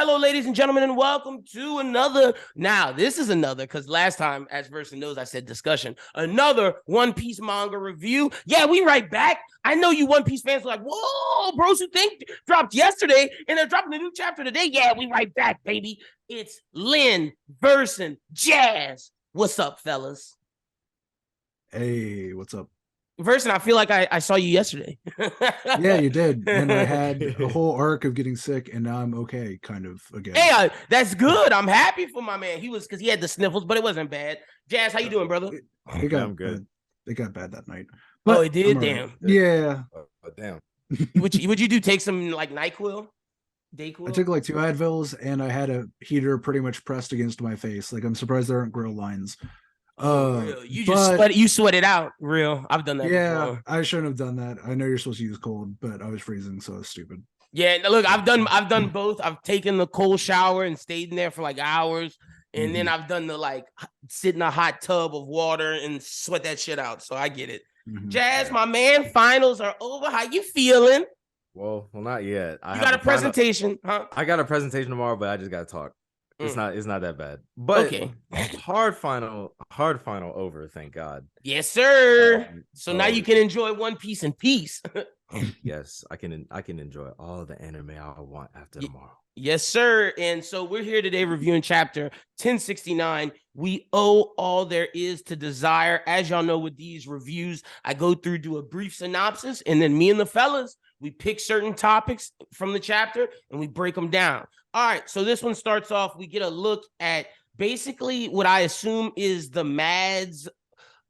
Hello, ladies and gentlemen, and welcome to another. Now, this is another, because last time, as Versen knows, I said discussion. Another One Piece manga review. Yeah, we right back. I know you One Piece fans are like, whoa, BrosWhoThink dropped yesterday, and they're dropping a new chapter today. Yeah, we right back, baby. It's Lin, Versen, Jazz. What's up, fellas? Hey, what's up? Versen, I feel like I saw you yesterday. Yeah, you did. And I had a whole arc of getting sick, and now I'm okay, kind of, again. Hey, that's good. I'm happy for my man. He was, because he had the sniffles, but it wasn't bad. Jazz, how you doing, brother? I'm good. It got bad that night. But it did? Damn. Right. Yeah. Damn. Would you do take some like NyQuil? Dayquil? I took like 2 Advils, and I had a heater pretty much pressed against my face. Like, I'm surprised there aren't grill lines. You sweat it out, real. I've done that before. I shouldn't have done that. I know you're supposed to use cold, but I was freezing, so it's stupid. Yeah, look, I've done both. I've taken the cold shower and stayed in there for like hours, and then I've done the like sit in a hot tub of water and sweat that shit out. So I get it. Jazz, my man, finals are over. How you feeling? Well, not yet. You got a presentation, huh? I got a presentation tomorrow, but I just got to talk. It's not that bad. But okay. hard final over, thank God. Yes, sir. So now you can enjoy One Piece in peace. Yes, I can enjoy all the anime I want after tomorrow. Yes, sir. And so we're here today reviewing chapter 1069. We owe all there is to desire. As y'all know, with these reviews, I go through, do a brief synopsis, and then me and the fellas, we pick certain topics from the chapter and we break them down. All right, so this one starts off, we get a look at basically what I assume is the Mads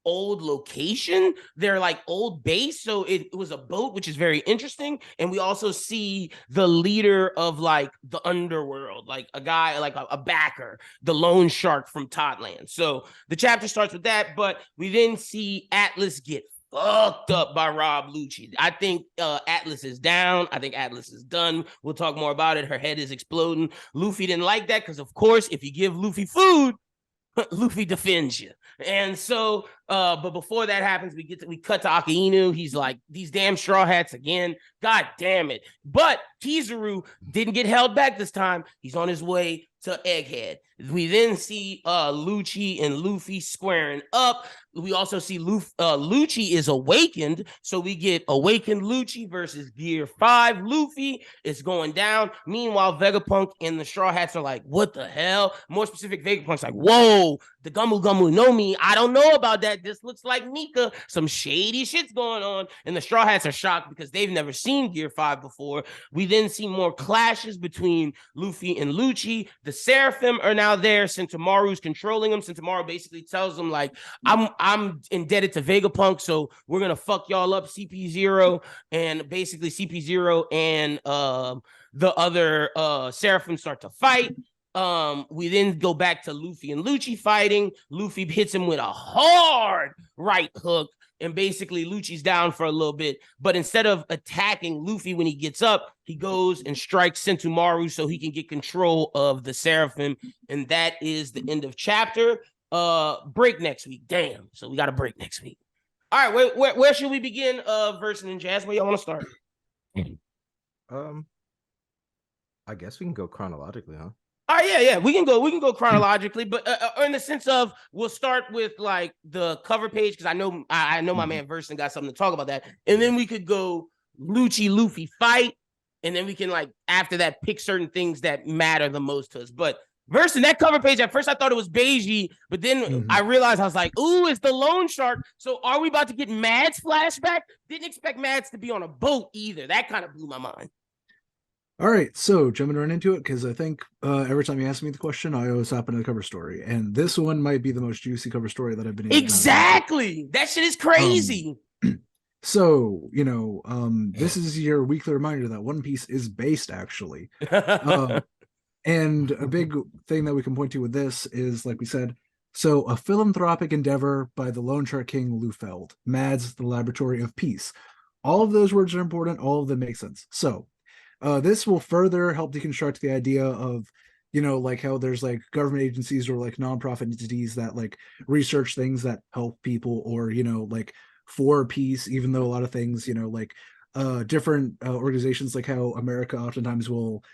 old location, their like old base. So it was a boat, which is very interesting. And we also see the leader of like the underworld, like a guy, like a backer, the loan shark from Totland. So the chapter starts with that, but we then see Atlas get fucked up by Rob Lucci. I think Atlas is down. I think Atlas is done. We'll talk more about it. Her head is exploding. Luffy didn't like that because, of course, if you give Luffy food, Luffy defends you. And so, but before that happens, we cut to Akainu. He's like, these damn Straw Hats again. God damn it. But Kizaru didn't get held back this time. He's on his way to Egghead. We then see Lucci and Luffy squaring up. We also see Lucci is awakened. So we get awakened Lucci versus Gear 5 Luffy. It's going down. Meanwhile, Vegapunk and the Straw Hats are like, what the hell? More specific, Vegapunk's like, whoa, the Gumu Gumu know me. I don't know about that. This looks like Nika. Some shady shit's going on. And the Straw Hats are shocked because they've never seen Gear 5 before. We then see more clashes between Luffy and Lucci. The Seraphim are now there. Sentomaru's controlling them. Sentomaru basically tells them, like, I'm indebted to Vegapunk, so we're going to fuck y'all up, CP0. And basically CP0 and the other Seraphim start to fight. We then go back to Luffy and Lucci fighting. Luffy hits him with a hard right hook, and basically Lucci's down for a little bit. But instead of attacking Luffy when he gets up, he goes and strikes Sentomaru so he can get control of the Seraphim. And that is the end of chapter. Break next week. Damn. So we got a break next week. All right, where should we begin? Versen and Jazz, where y'all want to start? I guess we can go chronologically, huh? All right, yeah, we can go chronologically, but in the sense of we'll start with like the cover page, because I know my man Versen got something to talk about that, and then we could go Lucci Luffy fight, and then we can like after that pick certain things that matter the most to us. But Versen, that cover page, at first I thought it was beigey, but then I realized I was like, ooh, it's the loan shark. So are we about to get Mads flashback? Didn't expect Mads to be on a boat either. That kind of blew my mind. All right, so jumping right into it, because I think every time you ask me the question, I always hop into the cover story, and this one might be the most juicy cover story that I've been able to exactly. That shit is crazy. So this is your weekly reminder that One Piece is based actually, and a big thing that we can point to with this is, like we said, so a philanthropic endeavor by the Lone Shark King Lufeld, Mads, the Laboratory of Peace. All of those words are important. All of them make sense. So. This will further help deconstruct the idea of, like how there's like government agencies or like nonprofit entities that like research things that help people or, like for peace, even though a lot of things, like different organizations, like how America oftentimes will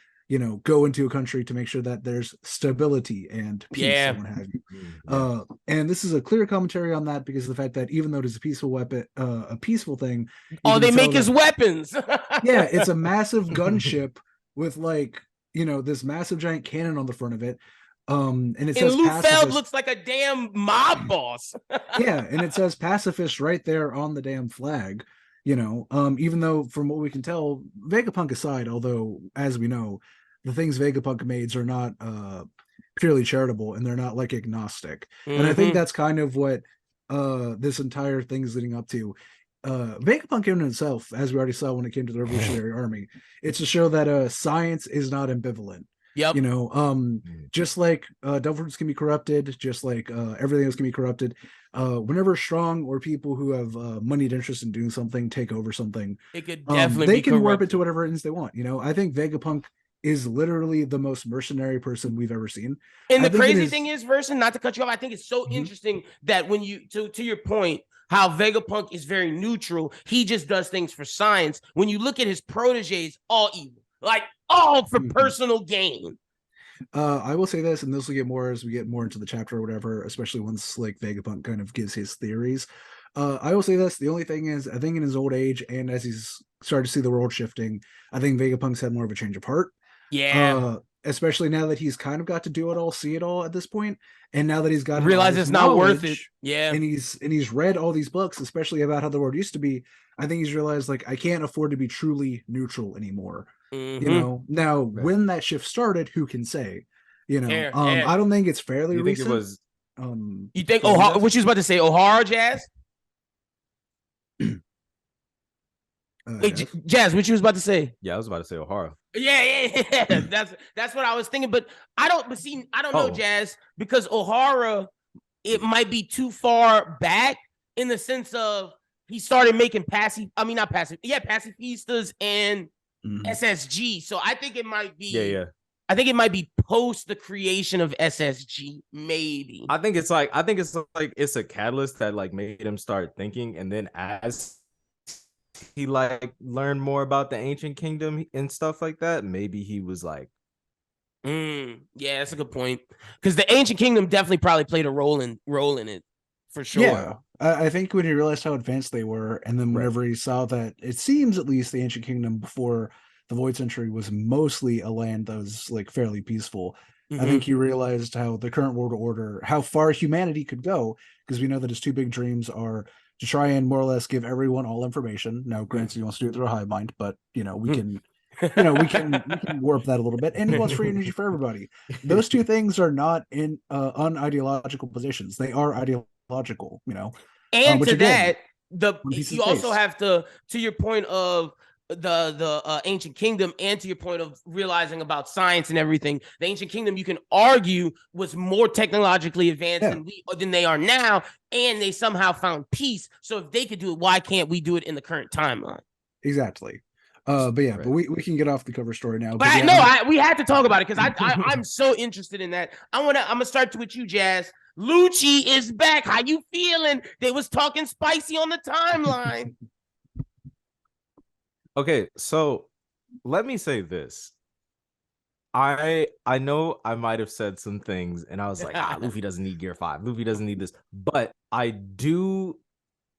go into a country to make sure that there's stability and peace and what have you. And this is a clear commentary on that, because of the fact that even though it is a peaceful weapon, a peaceful thing, all they make is weapons. Yeah, it's a massive gunship with this massive giant cannon on the front of it. And it says Lufeld looks like a damn mob boss. Yeah, and it says pacifist right there on the damn flag. Even though from what we can tell, Vegapunk aside, although as we know, the things Vegapunk made are not purely charitable, and they're not agnostic. And I think that's kind of what this entire thing is leading up to. Vegapunk in itself, as we already saw when it came to the Revolutionary Army, it's to show that science is not ambivalent. Yep. Just like devil fruits can be corrupted, just like everything else can be corrupted. Whenever strong or people who have moneyed interest in doing something take over something, it could definitely they can warp it to whatever ends they want. I think Vegapunk is literally the most mercenary person we've ever seen. And the crazy thing is, Versen, not to cut you off, I think it's so interesting that when you to your point, how Vegapunk is very neutral, he just does things for science. When you look at his proteges, all evil, all for personal gain. I will say this, and this will get more as we get more into the chapter or whatever, especially once Vegapunk kind of gives his theories. I will say this, the only thing is, I think in his old age and as he's started to see the world shifting, I think Vegapunk's had more of a change of heart. Yeah. Especially now that he's kind of got to do it all, see it all at this point, and now that he's got realize it's not worth it. Yeah. And he's read all these books, especially about how the world used to be. I think he's realized I can't afford to be truly neutral anymore. Now when that shift started, who can say? I don't think it's fairly recent. Think it was you think what you was about to say, O'Hara, Jazz? Jazz, what you was about to say? Yeah, I was about to say O'Hara. Yeah. That's what I was thinking. But I don't know, Jazz, because O'Hara, it might be too far back in the sense of he started making pacifistas and SSG. So I think it might be I think it might be post the creation of SSG, maybe. I think it's it's a catalyst that made him start thinking, and then as he learned more about the ancient kingdom and stuff like that, maybe he was yeah, that's a good point, because the ancient kingdom definitely probably played a role in it for sure. Yeah, I think when he realized how advanced they were, and then whenever he saw that it seems at least the ancient kingdom before the Void Century was mostly a land that was fairly peaceful, I think he realized how the current world order, how far humanity could go, because we know that his two big dreams are to try and more or less give everyone all information. Now, granted, he wants to do it through a hive mind, but we can we can warp that a little bit, and he wants free energy for everybody. Those two things are not in unideological positions; they are ideological. And which, to again, that, you also have to your point of the ancient kingdom, and to your point of realizing about science and everything, the ancient kingdom, you can argue, was more technologically advanced than they are now, and they somehow found peace. So if they could do it, why can't we do it in the current timeline? Exactly. But we can get off the cover story now. But we had to talk about it, because I'm so interested in that. I'm gonna start with you, Jazz. LUCCI is back. How you feeling? They was talking spicy on the timeline. Okay, so let me say this. I know I might have said some things and I was like, Luffy doesn't need Gear 5. Luffy doesn't need this. But I do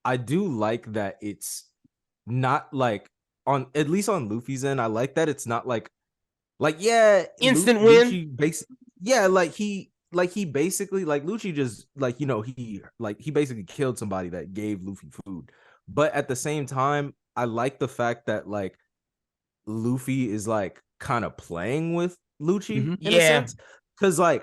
like that it's not on, at least on Luffy's end, I like that it's not instant win. He basically Lucci just he basically killed somebody that gave Luffy food. But at the same time, I like the fact that Luffy is kind of playing with Lucci in a sense, because I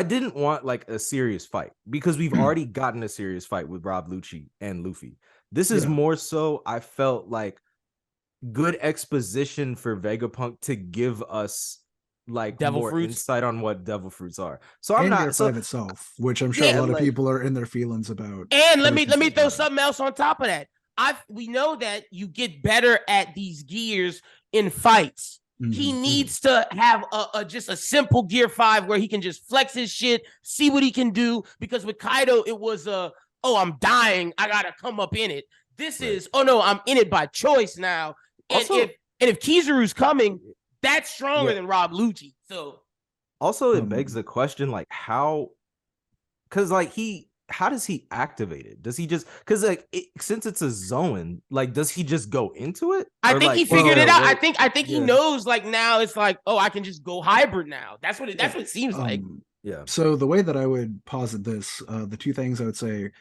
didn't want a serious fight, because we've already gotten a serious fight with Rob Lucci and Luffy. This is more so, I felt good exposition for Vegapunk to give us devil more fruits insight on what devil fruits are. So I'm and not Gear 5 itself, which I'm sure a lot of people are in their feelings about. And let me throw something else on top of that. We know that you get better at these gears in fights. He needs to have just a simple Gear 5 where he can just flex his shit, see what he can do. Because with Kaido, it was I'm dying, I gotta come up in it. This is, oh no, I'm in it by choice now. And also, if Kizaru's coming, That's stronger Yeah. than Rob Lucci. So Also, it begs the question, like, how, because like how does he activate it? Does he just, because like since it's a zone, like does he just go into it? I Or, think like, he is figured there it a out. way- I think he Yeah. knows like now it's like, oh, I can just go hybrid now. That's what it seems like. Yeah. So the way that I would posit this, the two things I would say,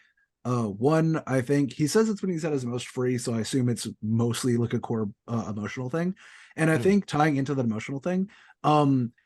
one, I think he says it's when he's at his most free, so I assume it's mostly like a core emotional thing. And I think tying into that emotional thing,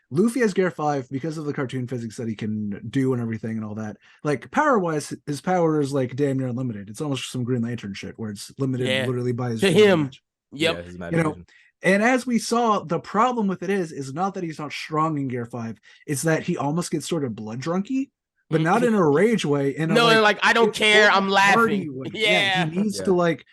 Luffy has Gear 5 because of the cartoon physics that he can do and everything and all that. Like power-wise, his power is like damn near unlimited. It's almost some Green Lantern shit where it's limited literally by his to him. imagination. Yep. Yeah, his You know, imagination. and as we saw, the problem with it is not that he's not strong in Gear 5, it's that he almost gets sort of blood drunky, but not in a rage way. In No, a, like I don't care. I'm laughing. way. Yeah. He needs to like.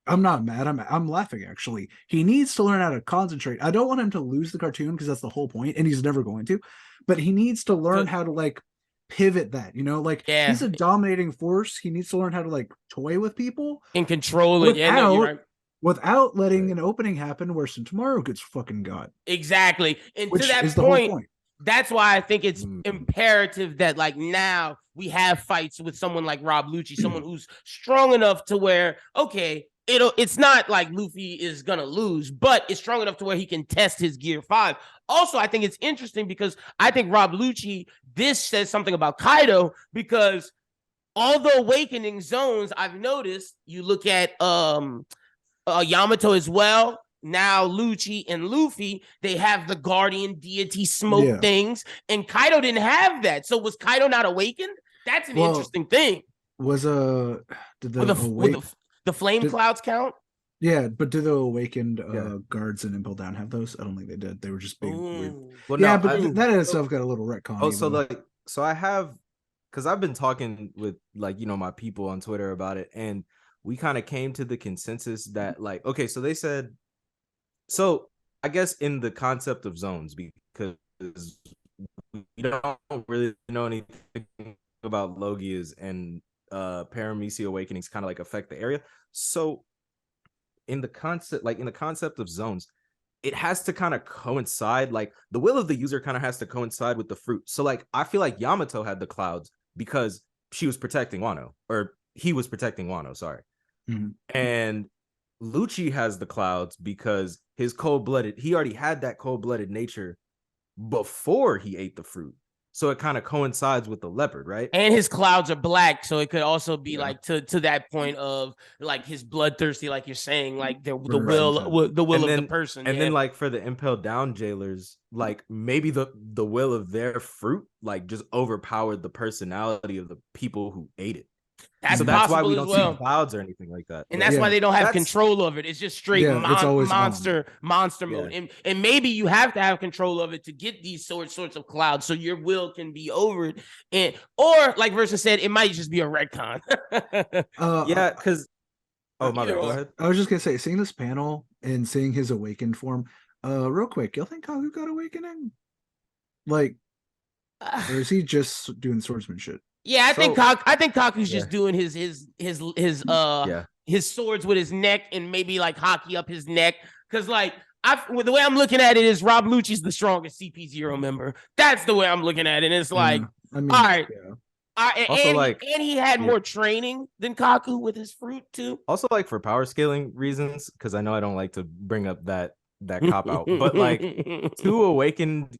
I'm not mad. I'm laughing actually. He needs to learn how to concentrate. I don't want him to lose the cartoon because that's the whole point, and he's never going to. But he needs to learn how to like pivot that. You know, like he's a dominating force. He needs to learn how to like toy with people and control it. Yeah, no, you're right. Without letting an opening happen where some tomorrow gets fucking got. Exactly. And which to that is the whole point. That's why I think it's imperative that like now we have fights with someone like Rob Lucci, someone who's strong enough to where, okay, it's not like Luffy is gonna lose, but it's strong enough to where he can test his Gear 5. Also, I think it's interesting because I think Rob Lucci, this says something about Kaido, because all the awakening zones I've noticed, you look at Yamato as well. Now Lucci and Luffy, they have the guardian deity smoke things, and Kaido didn't have that. So was Kaido not awakened? That's an interesting thing. Was did the flame clouds count? Yeah, but do the awakened guards in Impel Down have those? I don't think they did. They were just big weird. Well, yeah, no, but that in itself got a little retcon. Oh, so I have, because I've been talking with like, my people on Twitter about it, and we kind of came to the consensus that like, okay, so they said, so I guess in the concept of zones, because we don't really know anything about Logias, and Paramecia awakenings kind of like affect the area. So in the concept of zones, it has to kind of coincide, like the will of the user kind of has to coincide with the fruit. So like I feel like Yamato had the clouds because she was protecting Wano, or he was protecting Wano, sorry. And Lucci has the clouds because his he already had that cold-blooded nature before he ate the fruit. So it kind of coincides with the leopard, right? And his clouds are black, so it could also be like to that point of like his bloodthirsty, like you're saying, like the will of the person. And then like for the Impel Down jailers, like maybe the will of their fruit like just overpowered the personality of the people who ate it. That's why we don't see clouds or anything like that. And that's why they don't have control of it. It's just straight monster mode. And maybe you have to have control of it to get these sorts of clouds, so your will can be over it. Or like Versen said, it might just be a retcon. Yeah, because my bad. Go ahead. I was just gonna say, seeing this panel and seeing his awakened form, real quick, y'all think Kaku got awakening? Like, or is he just doing swordsman shit? Yeah, I think Kaku's just doing his swords with his neck and maybe like hockey up his neck. Cause like the way I'm looking at it is Rob Lucci's the strongest CP0 member. That's the way I'm looking at it. And it's like, all right. Also, and he had more training than Kaku with his fruit too. Also, like for power scaling reasons, because I know I don't like to bring up that cop out, but like 2 awakened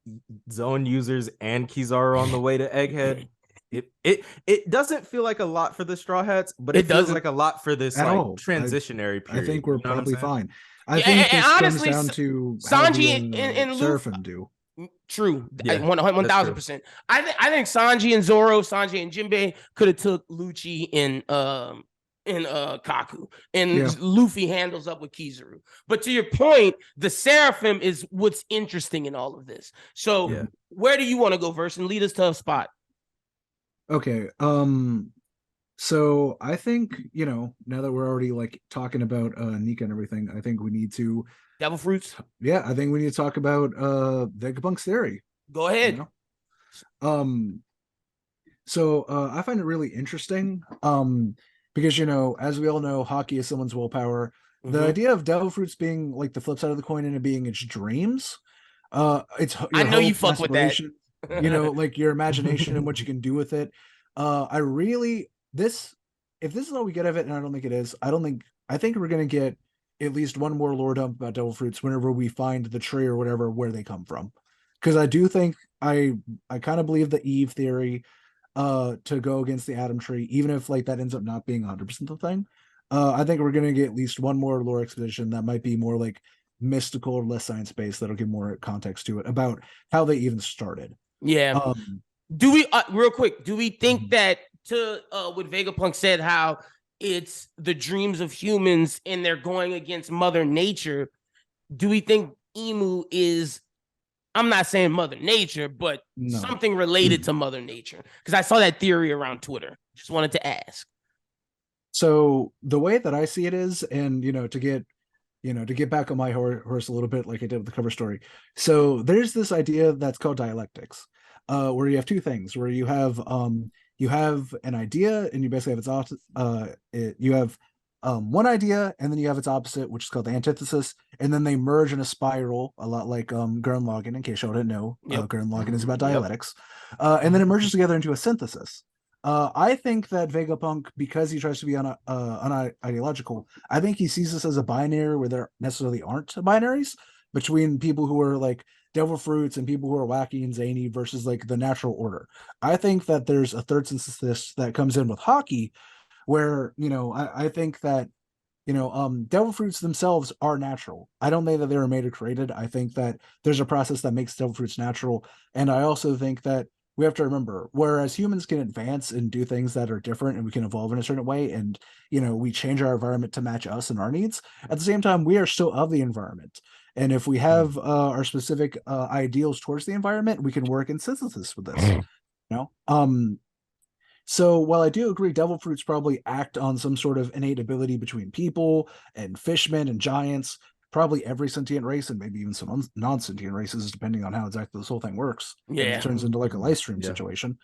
zone users and Kizaru on the way to Egghead. It doesn't feel like a lot for the Straw Hats, but it feels like a lot for this like transitionary period. I think we're probably fine. I think this honestly comes down to Sanji and Seraphim do. True, 1000%. I think Sanji and Zoro, Sanji and Jinbei could have took Lucci in Kaku, and Luffy handles up with Kizaru. But to your point, the Seraphim is what's interesting in all of this. So where do you want to go, Versen? Lead us to a spot. Okay. So I think, now that we're already like talking about Nika and everything, I think we need to Devil Fruits. Yeah, I think we need to talk about Vegapunk's theory. Go ahead. So I find it really interesting. Because as we all know, hockey is someone's willpower. The idea of Devil Fruits being like the flip side of the coin and it being its dreams It's I your know you hope, fuck with that. aspiration, you know, like your imagination and what you can do with it. I really this if this is all we get of it, and I don't think it is, I think we're gonna get at least one more lore dump about devil fruits whenever we find the tree or whatever where they come from. Because I do think I kind of believe the Eve theory to go against the Adam tree, even if like that ends up not being 100% the thing. I think we're gonna get at least one more lore expedition that might be more like mystical or less science based that'll give more context to it about how they even started. Yeah. Um, Do we real quick? Do we think Mhm. that to what Vegapunk said, how it's the dreams of humans and they're going against Mother Nature? Do we think Emu is? I'm not saying Mother Nature, but No. something related to Mother Nature, because I saw that theory around Twitter. Just wanted to ask. So the way that I see it is, and to get back on my horse a little bit, like I did with the cover story. So there's this idea that's called dialectics, where you have two things, where you have an idea, and you basically have its you have one idea, and then you have its opposite, which is called the antithesis, and then they merge in a spiral, a lot like Gurren Lagann. In case y'all didn't know, Yep. Gurren Lagann is about Yep. dialectics, and then it merges together into a synthesis. I think that Vegapunk, because he tries to be unideological, I think he sees this as a binary where there necessarily aren't binaries between people who are like devil fruits and people who are wacky and zany versus like the natural order. I think that there's a third synthesis that comes in with hockey, where I think that devil fruits themselves are natural. I don't think that they were made or created. I think that there's a process that makes devil fruits natural, and I also think that we have to remember, whereas humans can advance and do things that are different and we can evolve in a certain way, and we change our environment to match us and our needs, at the same time we are still of the environment, and if we have our specific ideals towards the environment, we can work in synthesis with this. So while I do agree devil fruits probably act on some sort of innate ability between people and fishmen and giants, probably every sentient race, and maybe even some non-sentient races, depending on how exactly this whole thing works. And Yeah. it turns into like a live stream Yeah. situation.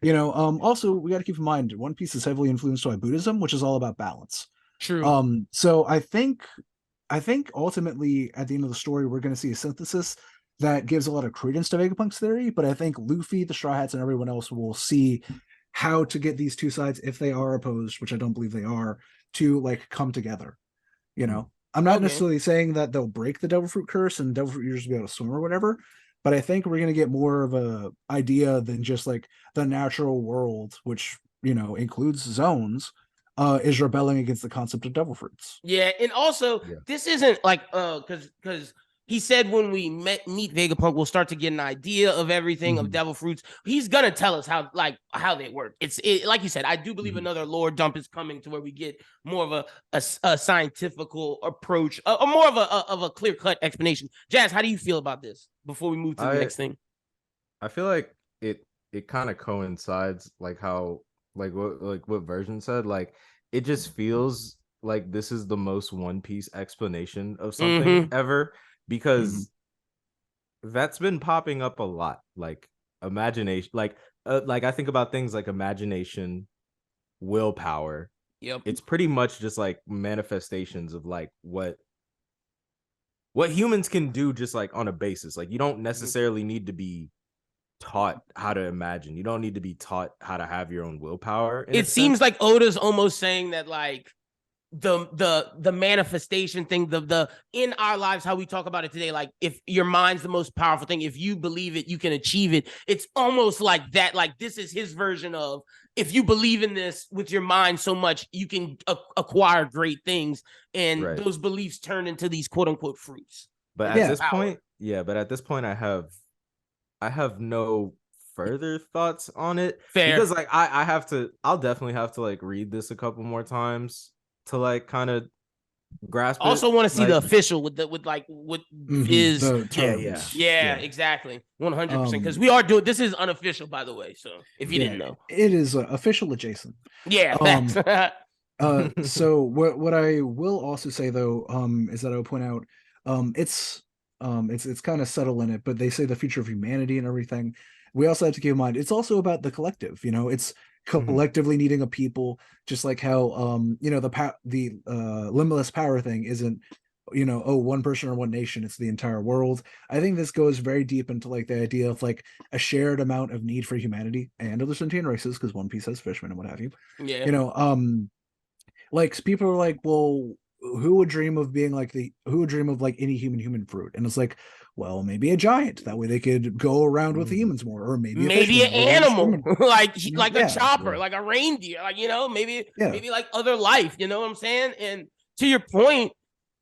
Also we got to keep in mind, One Piece is heavily influenced by Buddhism, which is all about balance. True. So I think ultimately at the end of the story we're going to see a synthesis that gives a lot of credence to Vegapunk's theory, but I think Luffy, the Straw Hats, and everyone else will see how to get these two sides, if they are opposed, which I don't believe they are, to like come together. I'm not necessarily saying that they'll break the devil fruit curse and devil fruit users will be able to swim or whatever, but I think we're going to get more of a idea than just like the natural world, which includes zones, is rebelling against the concept of devil fruits. Yeah, and also this isn't like because he said when we meet Vegapunk, we'll start to get an idea of everything of devil fruits. He's gonna tell us how they work. It's like you said. I do believe another lore dump is coming to where we get more of a scientific approach, or more of a clear cut explanation. Jazz, how do you feel about this before we move to the next thing? I feel like it kind of coincides like how what Versen said. Like it just feels like this is the most One Piece explanation of something ever, because that's been popping up a lot. Like imagination, like I think about things like imagination, willpower. Yep. It's pretty much just like manifestations of like what humans can do just like on a basis. Like you don't necessarily need to be taught how to imagine. You don't need to be taught how to have your own willpower. It seems like Oda's almost saying that like the manifestation thing, the in our lives, how we talk about it today, like if your mind's the most powerful thing, if you believe it, you can achieve it. It's almost like that. Like this is his version of, if you believe in this with your mind so much, you can acquire great things, and those beliefs turn into these quote unquote fruits. But at this point, I have no further thoughts on it. Fair. Because like I'll definitely have to like read this a couple more times to like kind of grasp also it. Want to see like, the official with his exactly 100%, because we are doing this is unofficial, by the way, so if you didn't know, it is official adjacent. So what I will also say though is that I'll point out it's kind of subtle in it, but they say the future of humanity and everything. We also have to keep in mind it's also about the collective. It's collectively needing a people, just like how the limitless power thing isn't you know, oh, one person or one nation, it's the entire world. I think this goes very deep into like the idea of like a shared amount of need for humanity and other sentient races, because One Piece has fishmen and what have you. Yeah. You know, like people are like, well, who would dream of being like who would dream of like any human fruit? And it's like, well, maybe a giant. That way they could go around with the humans more, or maybe a maybe an fishman, or animal, like you know, like yeah, a chopper, like a reindeer, like, you know, maybe yeah. maybe like other life, you know what I'm saying? And to your point,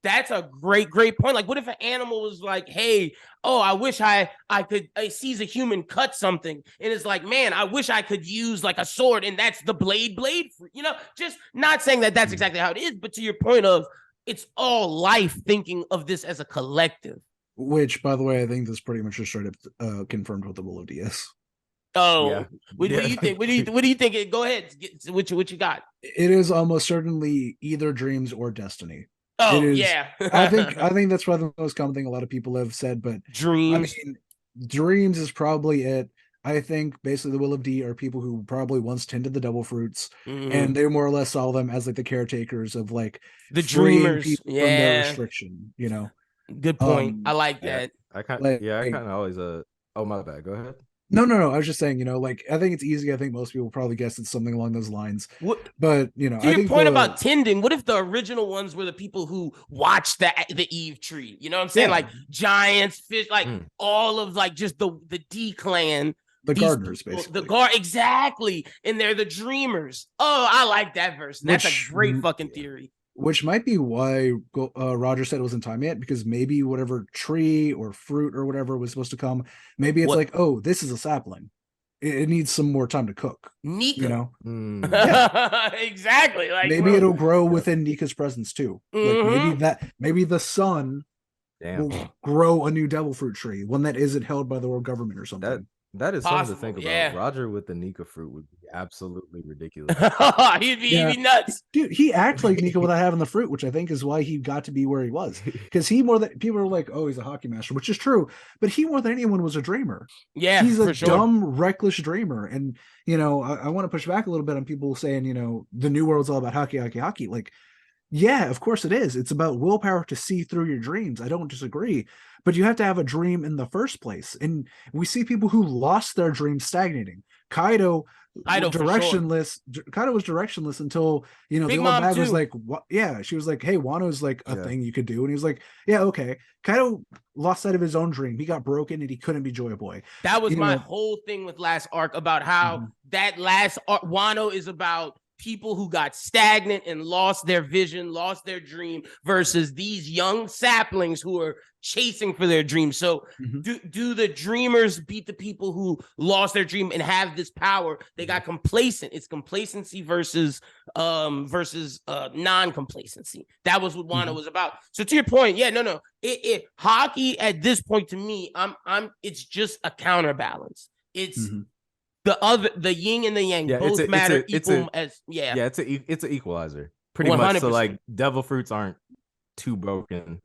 that's a great point. Like, what if an animal was like, hey, oh, I wish I could, I sees a human cut something and it's like, man, I wish I could use like a sword, and that's the blade, you know, just not saying that that's exactly how it is, but to your point of, it's all life thinking of this as a collective. Which, by the way, I think this pretty much just straight up confirmed what the Will of DS. Oh, Yeah. what do you think? What do you think? Go ahead. What you got? It is almost certainly either dreams or destiny. Oh, It is, yeah. I think that's probably the most common thing a lot of people have said, but Dreams. I mean, dreams is probably it. I think basically the Will of D are people who probably once tended the devil fruits, and they more or less saw them as like the caretakers of like the freeing dreamers. people Yeah. from their restriction, you know. Good point. I like that. I kind Like- of always oh, my bad, go ahead. No, I was just saying, you know, like I think it's easy. I think most people probably guess it's something along those lines. What, But you know, to I your think point about tending, what if the original ones were the people who watched the Eve tree? You know what I'm saying? Yeah. Like giants, fish, like all of like just the D clan. the gardeners, basically. Exactly. And they're the dreamers. Oh, I like that verse. That's a great fucking theory. Which might be why Roger said it wasn't time yet, because maybe whatever tree or fruit or whatever was supposed to come, maybe it's like, oh, this is a sapling. It needs some more time to cook. Nika. You know? Yeah. Exactly. Like, maybe it'll grow within Nika's presence too. Like maybe the sun will grow a new devil fruit tree, one that isn't held by the world government or something. That is Possible, something to think about. yeah. Roger with the Nika fruit would be absolutely ridiculous. he'd be nuts. Dude, he acts like Nika without having the fruit, which I think is why he got to be where he was. Because he more than people are like, oh, he's a hockey master, which is true, but he more than anyone was a dreamer. Yeah, he's a for sure. dumb, reckless dreamer. And you know, I want to push back a little bit on people saying, you know, the new world's all about hockey. Like, yeah, of course it is. It's about willpower to see through your dreams. I don't disagree, but you have to have a dream in the first place. And we see people who lost their dreams stagnating. Kaido directionless. Sure. Kaido was directionless until, you know, Big the old bag was like, what? Yeah, she was like, hey, Wano's like a thing you could do. And he was like, yeah, okay. Kaido lost sight of his own dream. He got broken and he couldn't be Joy Boy. That was my whole thing with last arc, about how that last arc, Wano is about people who got stagnant and lost their vision, lost their dream, versus these young saplings who are chasing for their dreams. So do the dreamers beat the people who lost their dream and have this power? They got complacent. It's complacency versus non-complacency. That was what Wano was about. So to your point, it hockey at this point, to me, it's just a counterbalance. It's the yin and the yang both matter equal as it's an equalizer pretty 100%. Much. So like devil fruits aren't too broken,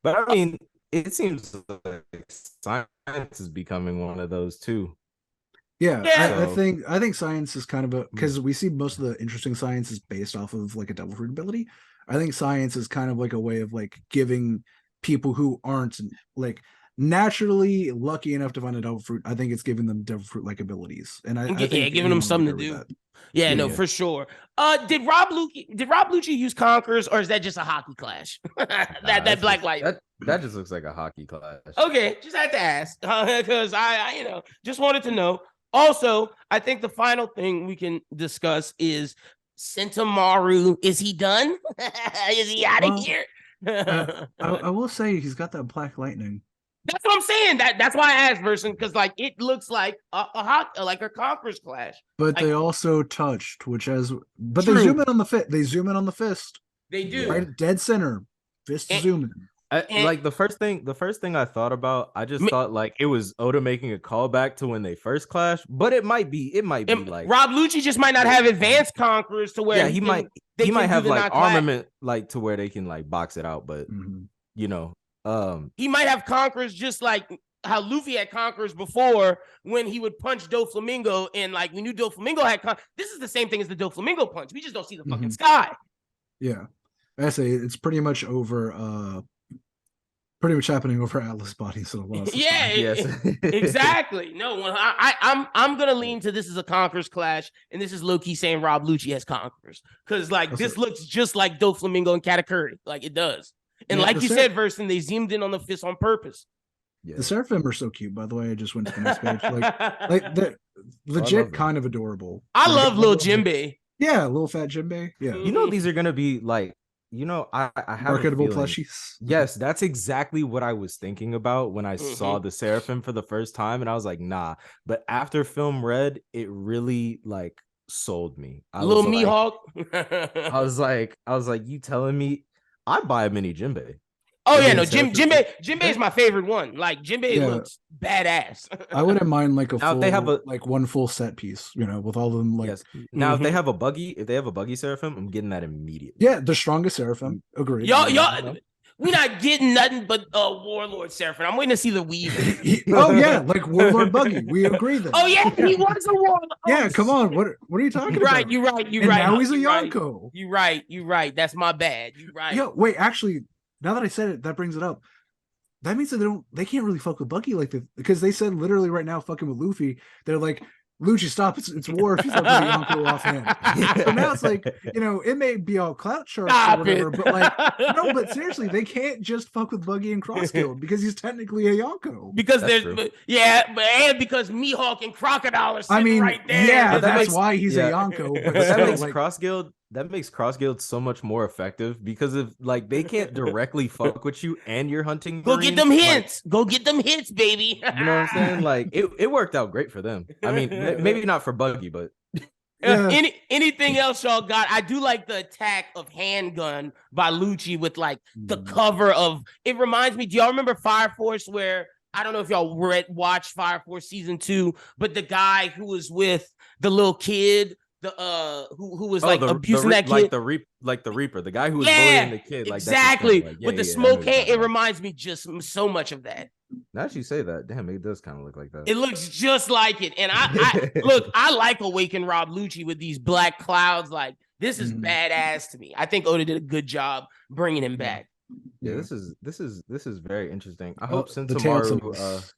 but I mean it seems like science is becoming one of those too. I think science is kind of a, because we see most of the interesting science is based off of like a devil fruit ability. I think science is kind of like a way of like giving people who aren't like naturally lucky enough to find a devil fruit, I think it's giving them devil fruit like abilities, and I think giving them something to do. For sure. Did Rob Lucci use Conquerors, or is that just a hockey clash? that Black Light that just looks like a hockey clash. Okay, just had to ask because I just wanted to know. Also, I think the final thing we can discuss is Sentomaru. Is he done? Is he out of here? I will say he's got that black lightning. That's what I'm saying. That's why I asked Versen, because like it looks like a Conquerors clash. But like, they also touched, which has. But true. they zoom in on the fist. They zoom in on the fist. They do. Right, dead center. Fist zooming. Like the first thing I thought about, I just thought like it was Oda making a callback to when they first clashed, but it might be like Rob Lucci just might not have advanced Conquerors to where he might have like armament like to where they can like box it out, but you know. He might have Conquerors just like how Luffy had Conquerors before when he would punch Doflamingo, and like we knew Doflamingo had this is the same thing as the Doflamingo punch. We just don't see the fucking sky. Yeah. I say it's pretty much over. Pretty much happening over Atlas bodies. So Yeah, Yes. exactly. No, I'm gonna lean to this is a Conquerors clash, and this is low key saying Rob Lucci has Conquerors because like That's this it. looks just like Doflamingo and Katakuri, like it does. And Yeah, like the you Ser- said, Versen, they zoomed in on the fist on purpose. Yeah. The Seraphim are so cute, by the way. I just went to the next page. Like they're legit them. kind of adorable. I Like, love Lil Jimbei. Yeah, little fat Jinbei. Yeah. You know, these are gonna be like, I have Marketable a feeling. plushies. Yes, that's exactly what I was thinking about when I saw Mhm. the Seraphim for the first time, and I was like, nah. But after film read, it really like sold me. Lil I Mihawk. was like, you telling me I buy a mini Jinbei? Oh yeah, Again, no, Seraphim- Jinbei is my favorite one. Like Jinbei Yeah. looks badass. I wouldn't mind like a Now, if full, they have one full set piece, with all of them. Like, Yes. Now, if they Mhm. have a buggy Seraphim, I'm getting that immediately. yeah, the strongest Seraphim. Agreed. Y'all, we not getting nothing but Warlord Seraphim. I'm waiting to see the Weaver. Oh yeah, like Warlord Buggy. We agree then. Oh yeah, he was a Warlord. Yeah, come on. What are you talking You're right. about? You're right. You're And right. now he's a you're right. Yonko. You're right. You're right. That's my bad. You're right. Yo, wait, actually, now that I said it, that brings it up. That means that they can't really fuck with Buggy like this, because they said literally right now fucking with Luffy. They're like, Lucci, stop! It's war if you fuck with a Yonko offhand. So now it's like, it may be all clout charts Stop or whatever, it. but like, no, but seriously, they can't just fuck with Buggy and Cross Guild because he's technically a Yonko. Because That's there's, true. and because Mihawk and Crocodile are sitting right there. yeah, But that that's makes- why he's yeah. a Yonko. But But that still, makes like, Cross Guild so much more effective because of like they can't directly fuck with you and you're hunting. Go get Marines, them like, hints. Go get them hits, baby. you know what I'm saying? Like it worked out great for them. I mean, maybe not for Buggy, but Yeah. Anything else y'all got? I do like the attack of Handgun by Lucci with like the cover of. It reminds me. Do y'all remember Fire Force? Where I don't know if y'all watched Fire Force season 2, but the guy who was with the little kid, who was like abusing that kid, like the Reaper, the guy who was yeah, bullying the kid, like exactly, that's with the I know smoke what you're hand. talking It about. reminds me just so much of that. Now that you say that, damn, it does kind of look like that. It looks just like it. And I look, I like Awaken Rob Lucci with these black clouds. Like, this is badass to me. I think Oda did a good job bringing him back. Yeah, this is very interesting. I hope the Sentomaru,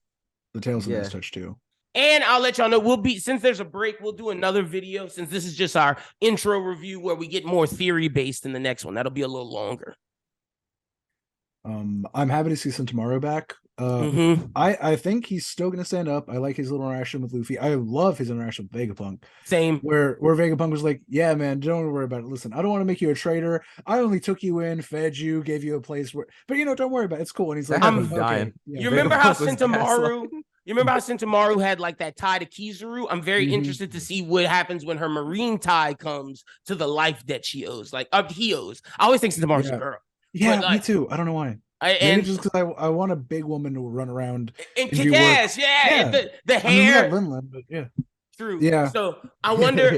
the tails in yeah. this touch too. And I'll let y'all know, since there's a break, we'll do another video, since this is just our intro review where we get more theory based in the next one. That'll be a little longer. I'm happy to see Sentomaru back. I think he's still gonna stand up. I like his little interaction with Luffy. I love his interaction with Vegapunk. Same. Where Vegapunk was like, yeah, man, don't worry about it. Listen, I don't want to make you a traitor. I only took you in, fed you, gave you a place where, but don't worry about it. It's cool. And he's like, I'm okay, dying. yeah. You remember how Vegapunk was Sentomaru? You remember how Sentomaru had like that tie to Kizaru? I'm very interested to see what happens when her marine tie comes to the life that she owes. Like he owes. I always think Sentomaru's a girl. Yeah, But, like, me too. I don't know why. Maybe just because I want a big woman to run around and do kick work. ass, yeah. And the I mean, we hair. got Linlin, but yeah. True. Yeah. So I wonder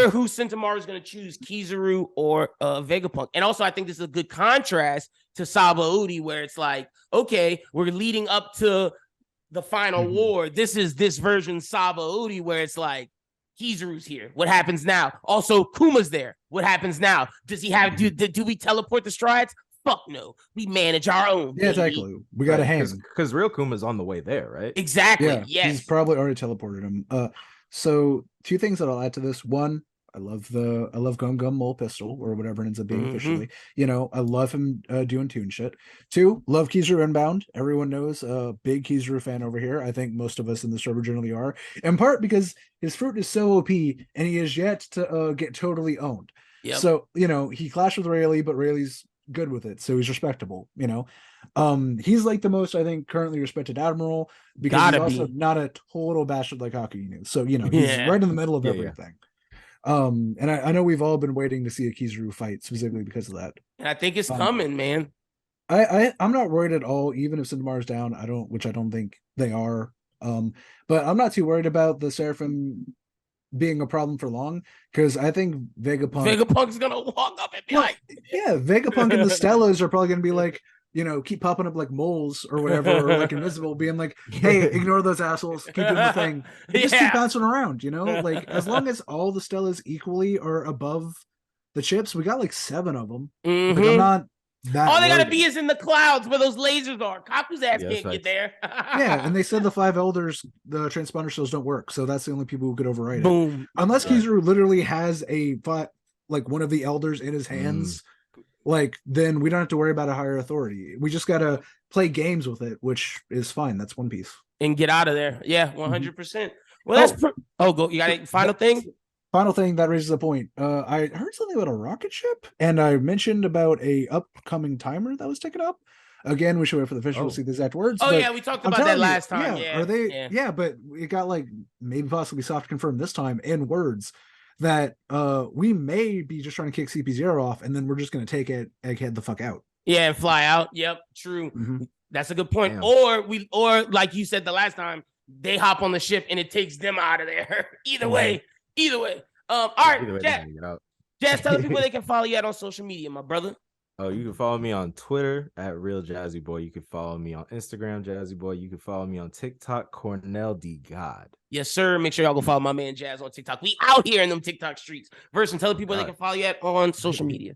who Sentomaru is going to choose, Kizaru or Vegapunk. And also, I think this is a good contrast to Sabaody, where it's like, okay, we're leading up to the final war. This is this version Sabaody, where it's like, Kizaru's here. What happens now? Also, Kuma's there. What happens now? Does he have do we teleport the strides? Fuck no. We manage our own. Yeah, exactly. We got to hang. Because real Kuma's on the way there, right? Exactly. Yeah, yes. He's probably already teleported him. So 2 things that I'll add to this. One, I love Gum Gum Mole Pistol or whatever it ends up being officially. I love him doing tune shit. 2, love Kizaru Inbound. Everyone knows big Kizaru fan over here. I think most of us in the server generally are. In part because his fruit is so OP and he is yet to get totally owned. Yep. So, he clashed with Rayleigh, but Rayleigh's good with it, so he's respectable. He's like the most, I think, currently respected admiral because he's also not a total bastard like Hakuinu. So he's right in the middle of everything. And I know we've all been waiting to see a Kizaru fight specifically because of that. And I think it's coming, man. I'm not worried at all, even if Sentomaru's down. I don't think they are. But I'm not too worried about the Seraphim being a problem for long, because I think Vegapunk's gonna walk up and be like, yeah, Vegapunk and the Stellas are probably gonna be like, keep popping up like moles or whatever, or like invisible, being like, hey, ignore those assholes, keep doing the thing. Just keep bouncing around, like as long as all the Stellas equally are above the chips, we got like 7 of them. Mhm. Like, I'm not that All they gotta worried. be is in the clouds where those lasers are. Kaku's ass Yeah, can't that's get there. Yeah, and they said the 5 elders, the transponder cells don't work, so that's the only people who could overwrite it. Boom. Unless Right. Kizaru literally has like one of the elders in his hands, like then we don't have to worry about a higher authority. We just gotta play games with it, which is fine. That's One Piece. And get out of there. Yeah, 100%. Well, that's go. You got a final thing? Final thing that raises a point. I heard something about a rocket ship, and I mentioned about a upcoming timer that was taken up. Again, we should wait for the official to see the exact words. Oh but yeah, we talked I'm about that telling you, last time. Yeah, are they? Yeah. But it got like maybe possibly soft confirmed this time in words that we may be just trying to kick CP0 off, and then we're just going to take it egghead the fuck out. Yeah, and fly out. Yep, true. That's a good point. Damn. Or like you said the last time, they hop on the ship and it takes them out of there. Either way. All right, Either way, Jazz, they're gonna get out. Jazz, tell the people they can follow you out on social media, my brother. Oh, you can follow me on Twitter at Real Jazzy Boy. You can follow me on Instagram, Jazzy Boy. You can follow me on TikTok, CornellDGod. Yes, sir. Make sure y'all go follow my man Jazz on TikTok. We out here in them TikTok streets. Versen, tell the people they can follow you at on social media.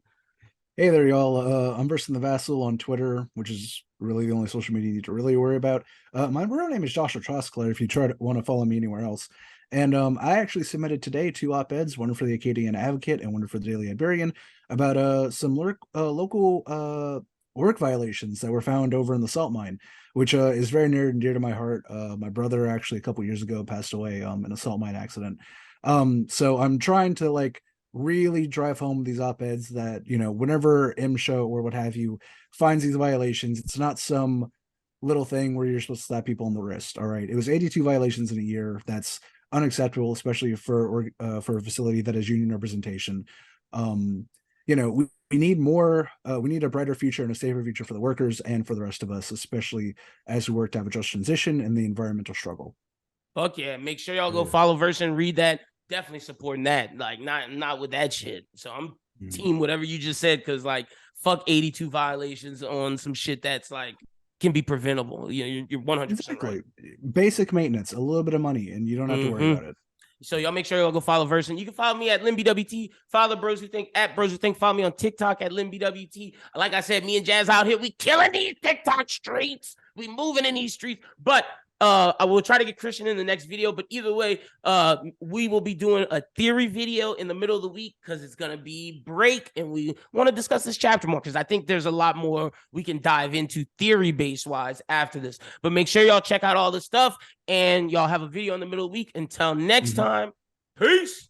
Hey there, y'all. I'm Versen the Vassal on Twitter, which is really the only social media you need to really worry about. My real name is Joshua Trosclair if you want to follow me anywhere else. And I actually submitted today 2 op-eds, one for the Acadian Advocate and one for the Daily Iberian, about some local work violations that were found over in the salt mine, which is very near and dear to my heart. My brother actually a couple years ago passed away in a salt mine accident. So I'm trying to like really drive home these op-eds that, you know, whenever MSHA or what have you finds these violations, it's not some little thing where you're supposed to slap people on the wrist. All right, it was 82 violations in a year. That's unacceptable, especially for a facility that has union representation. You know, we need more. We need a brighter future and a safer future for the workers and for the rest of us, especially as we work to have a just transition and the environmental struggle. Fuck yeah! Make sure y'all go follow Versen, read that. Definitely supporting that. Like not with that shit. So I'm team whatever you just said, because like fuck 82 violations on some shit that's like can be preventable. You know, you're 100% right. Basic maintenance, a little bit of money, and you don't have to worry about it. So y'all make sure y'all go follow Versen. You can follow me at LinBWT. Follow Bros Who Think at Bros Who Think. Follow me on TikTok at LinBWT. Like I said, me and Jazz out here, we killing these TikTok streets. We moving in these streets. But I will try to get Christian in the next video. But either way, we will be doing a theory video in the middle of the week because it's gonna be break, and we want to discuss this chapter more because I think there's a lot more we can dive into theory base wise after this. But make sure y'all check out all the stuff, and y'all have a video in the middle of the week. Until next time, peace.